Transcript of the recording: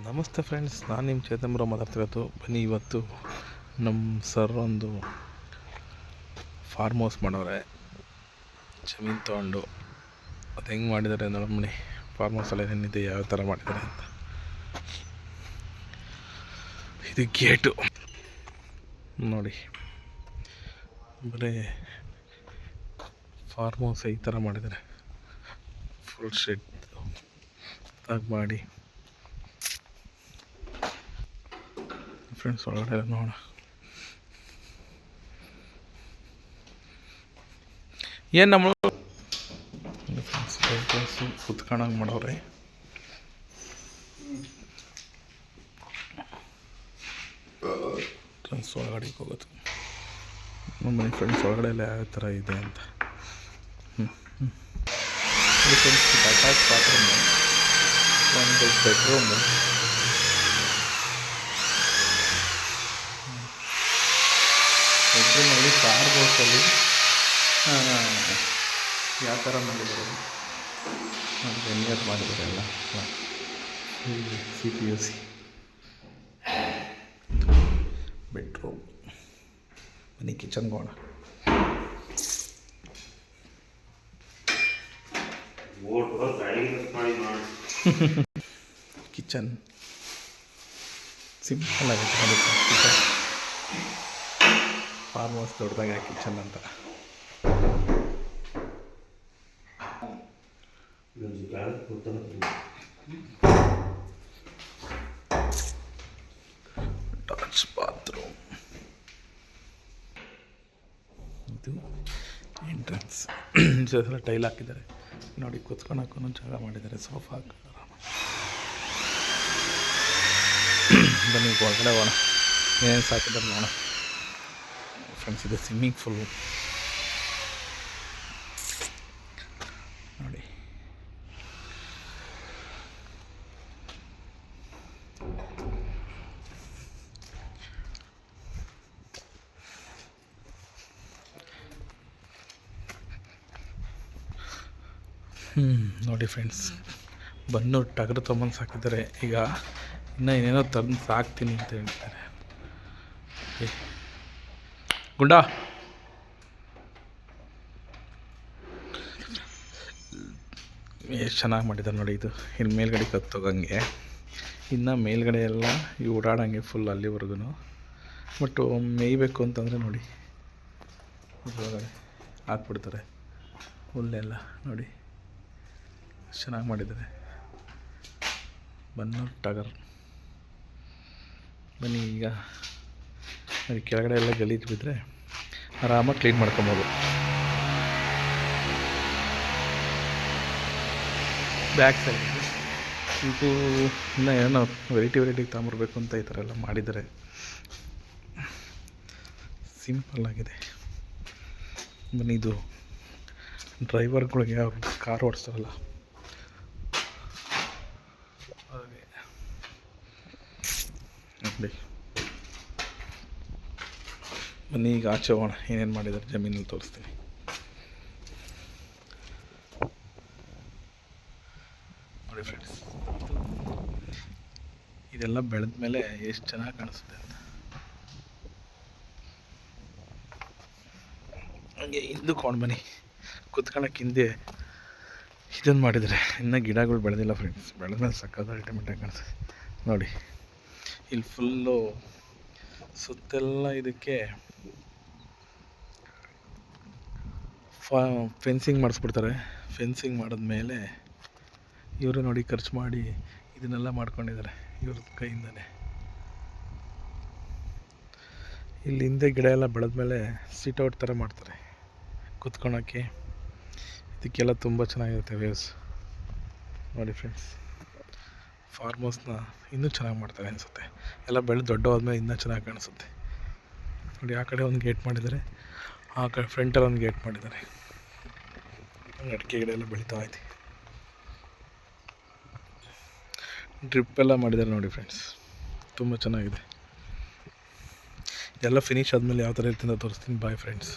ನಮಸ್ತೆ ಫ್ರೆಂಡ್ಸ್, ನಾನು ನಿಮ್ಮ ಚೇತನ್ ಮಾತಾಡ್ತಿರೋದು. ಬನ್ನಿ, ಇವತ್ತು ನಮ್ಮ ಸರ್ ಒಂದು ಫಾರ್ಮ್ ಹೌಸ್ ಮಾಡವ್ರೆ. ಜಮೀನು ತೊಗೊಂಡು ಅದು ಹೆಂಗೆ ಮಾಡಿದ್ದಾರೆ ನೋಡಿ. ಫಾರ್ಮ್ ಹೌಸಲ್ಲಿ ಏನೇನಿದೆ, ಯಾವ ಥರ ಮಾಡಿದ್ದಾರೆ ಅಂತ. ಇದು ಗೇಟು ನೋಡಿ. ಬರೀ ಫಾರ್ಮ್ ಹೌಸ್ ಈ ಥರ ಮಾಡಿದ್ದಾರೆ. ಫುಲ್ ಶೆಡ್ ಆಗಿ ಮಾಡಿ ಫ್ರೆಂಡ್ಸ್. ಒಳಗಡೆ ನೋಡೋಣ. ಏನು ನಮ್ಮ ಫ್ರೆಂಡ್ಸ್ ಕುತ್ಕೊಂಡಂಗೆ ಮಾಡವ್ರೆ. ಫ್ರೆಂಡ್ಸ್ ಒಳಗಡೆಗೆ ಹೋಗೋದು ನಮ್ಮ ಫ್ರೆಂಡ್ಸ್ ಒಳಗಡೆ ಎಲ್ಲ ಯಾವ ಥರ ಇದೆ ಅಂತ. ಫ್ರೆಂಡ್ಸ್ ಅಟ್ಯಾಚ್ ಬಾತ್ರೂಮು, ಒಂದು ಬೆಡ್ರೂಮು, ಬೆಡ್ರೂಮಲ್ಲಿ ಫಾರ್ಮ್ ಹೌಸಲ್ಲಿ ಯಾವ ಥರ ಮಾಡಿದ್ದಾರೆ ಎನ್ನಿಯರ್ ಮಾಡಿದ್ದಾರೆ ಎಲ್ಲ. CPUC bedroom. ಮನೆ ಕಿಚನ್ ಹೋಗೋಣ. ಕಿಚನ್ ಸಿಂಪಲ್ ಆಗುತ್ತೆ ಅದಕ್ಕೆ. ಕಿಚನ್ ಫಾರ್ಮ್ ಹೌಸ್ ದೊಡ್ಡದಾಗಿ ಕಿಚನ್ ಅಂತ. Attach bathroom. ಇದು ಎಂಟ್ರೆನ್ಸ್. ಎಲ್ಲ ಟೈಲ್ ಹಾಕಿದ್ದಾರೆ ನೋಡಿ. ಕೂತ್ಕೊಳಕ್ಕೂ ಜಾಗ ಮಾಡಿದ್ದಾರೆ. ಸೋಫಾ ಹಾಕಿದ್ದಾರೆ. ಬನ್ನಿ ಹೊರಗಡೆ ಹೋಗೋಣ. ಏನೇನು ಸಾಕಿದ್ದಾರೆ ನೋಡೋಣ ಫ್ರೆಂಡ್ಸ್. ಇದು ಸ್ವಿಮ್ಮಿಂಗ್ ಫೂಲು ನೋಡಿ. ನೋಡಿ ಫ್ರೆಂಡ್ಸ್, ಬಂದು ಟಗರು ತೊಗೊಂಬಂದು ಸಾಕಿದ್ದಾರೆ. ಈಗ ಇನ್ನೂ ಏನೇನೋ ತಂದು ಸಾಕ್ತೀನಿ ಅಂತ ಹೇಳ್ತಾರೆ. ಗುಂಡ ಎಷ್ಟು ಚೆನ್ನಾಗಿ ಮಾಡಿದ್ದಾರೆ ನೋಡಿ. ಇದು ಇನ್ನು ಮೇಲ್ಗಡೆ ಕತ್ತೋಗಂಗೆ, ಇನ್ನು ಮೇಲ್ಗಡೆ ಎಲ್ಲ ಈ ಓಡಾಡೋಂಗೆ ಫುಲ್ ಅಲ್ಲಿವರೆಗೂ. ಬಟ್ ಮೇಯ್ಬೇಕು ಅಂತಂದರೆ ನೋಡಿ, ಇದ್ರೊಳಗಡೆ ಹಾಕ್ಬಿಡ್ತಾರೆ ಹುಲ್ಲೆಲ್ಲ ನೋಡಿ. ಚೆನ್ನಾಗಿ ಮಾಡಿದ್ದಾರೆ. ಬನ್ನೂರು ಟಗರ್. ಬನ್ನಿ, ಈಗ ನೋಡಿ ಕೆಳಗಡೆ ಎಲ್ಲ ಗಲೀಜು ಬಿದ್ದರೆ ಆರಾಮಾಗಿ ಕ್ಲೀನ್ ಮಾಡ್ಕೊಬೋದು. ಬ್ಯಾಕ್ ಸೈಡ್ ಇದು ಇನ್ನೂ ಏನೋ ವೆರೈಟಿ ತಗೊಂಬರ್ಬೇಕು ಅಂತ ಈ ಥರ ಎಲ್ಲ ಮಾಡಿದ್ದಾರೆ. ಸಿಂಪಲ್ ಆಗಿದೆ. ಬನ್ನಿ, ಇದು ಡ್ರೈವರ್ಗಳಿಗೆ ಅವ್ರು ಕಾರ್ ಓಡಿಸ್ತಾರಲ್ಲ ಹಾಗೆ ನೋಡಿ. ಬನ್ನಿ, ಈಗ ಆಚೆ ಹೋಗೋಣ. ಏನೇನು ಮಾಡಿದ್ದಾರೆ ಜಮೀನಲ್ಲಿ ತೋರಿಸ್ತೀನಿ ನೋಡಿ ಫ್ರೆಂಡ್ಸ್. ಇದೆಲ್ಲ ಬೆಳೆದ ಮೇಲೆ ಎಷ್ಟು ಚೆನ್ನಾಗಿ ಕಾಣಿಸುತ್ತೆ ಅಂತ. ಹಂಗೆ ಹಿಂದಕ್ಕೆ ಬನ್ನಿ. ಕುತ್ಕೊಳ್ಳೋಕೆ ಹಿಂದೆ ಇದನ್ನು ಮಾಡಿದರೆ ಇನ್ನೂ ಗಿಡಗಳು ಬೆಳೆದಿಲ್ಲ ಫ್ರೆಂಡ್ಸ್. ಬೆಳೆದ್ಮೇಲೆ ಸಕ್ಕತ್ತಾಗಿ ಅಲ್ಟಿಮೇಟಾಗಿ ಕಾಣಿಸುತ್ತೆ ನೋಡಿ. ಇಲ್ಲಿ ಫುಲ್ಲು ಸುತ್ತೆಲ್ಲ ಇದಕ್ಕೆ ಫೆನ್ಸಿಂಗ್ ಮಾಡಿಸ್ಬಿಡ್ತಾರೆ. ಫೆನ್ಸಿಂಗ್ ಮಾಡಿದ್ಮೇಲೆ ಇವರು ನೋಡಿ ಖರ್ಚು ಮಾಡಿ ಇದನ್ನೆಲ್ಲ ಮಾಡ್ಕೊಂಡಿದ್ದಾರೆ ಇವ್ರ ಕೈಯಿಂದಲೇ. ಇಲ್ಲಿ ಹಿಂದೆ ಗಿಡ ಎಲ್ಲ ಬೆಳೆದ್ಮೇಲೆ ಸಿಟ್ಔಟ್ ಥರ ಮಾಡ್ತಾರೆ ಕುತ್ಕೊಳಕ್ಕೆ. ಇದಕ್ಕೆಲ್ಲ ತುಂಬ ಚೆನ್ನಾಗಿರುತ್ತೆ ವೇವ್ಸ್ ನೋಡಿ ಫ್ರೆಂಡ್ಸ್. ಫಾರ್ಮ್ ಹೌಸ್ನ ಇನ್ನೂ ಚೆನ್ನಾಗಿ ಮಾಡ್ತಾರೆ ಅನಿಸುತ್ತೆ. ಎಲ್ಲ ಬೆಳೆದು ದೊಡ್ಡವಾದ್ಮೇಲೆ ಇನ್ನೂ ಚೆನ್ನಾಗಿ ಕಾಣಿಸುತ್ತೆ ನೋಡಿ. ಆ ಕಡೆ ಒಂದು ಗೇಟ್ ಮಾಡಿದ್ದಾರೆ, ಆ ಕಡೆ ಫ್ರಂಟಲ್ಲಿ ಒಂದು ಗೇಟ್ ಮಾಡಿದ್ದಾರೆ. ಅಡಿಕೆ ಗಿಡ ಎಲ್ಲ ಬೆಳೀತಾ ಐತೆ. ಡ್ರಿಪ್ ಎಲ್ಲ ಮಾಡಿದ್ದಾರೆ ನೋಡಿ ಫ್ರೆಂಡ್ಸ್. ತುಂಬ ಚೆನ್ನಾಗಿದೆ. ಇದೆಲ್ಲ ಫಿನಿಶ್ ಆದಮೇಲೆ ಯಾವ ಥರ ಇರ್ತೀನಿ ಅಂತ ತೋರಿಸ್ತೀನಿ. Bye friends.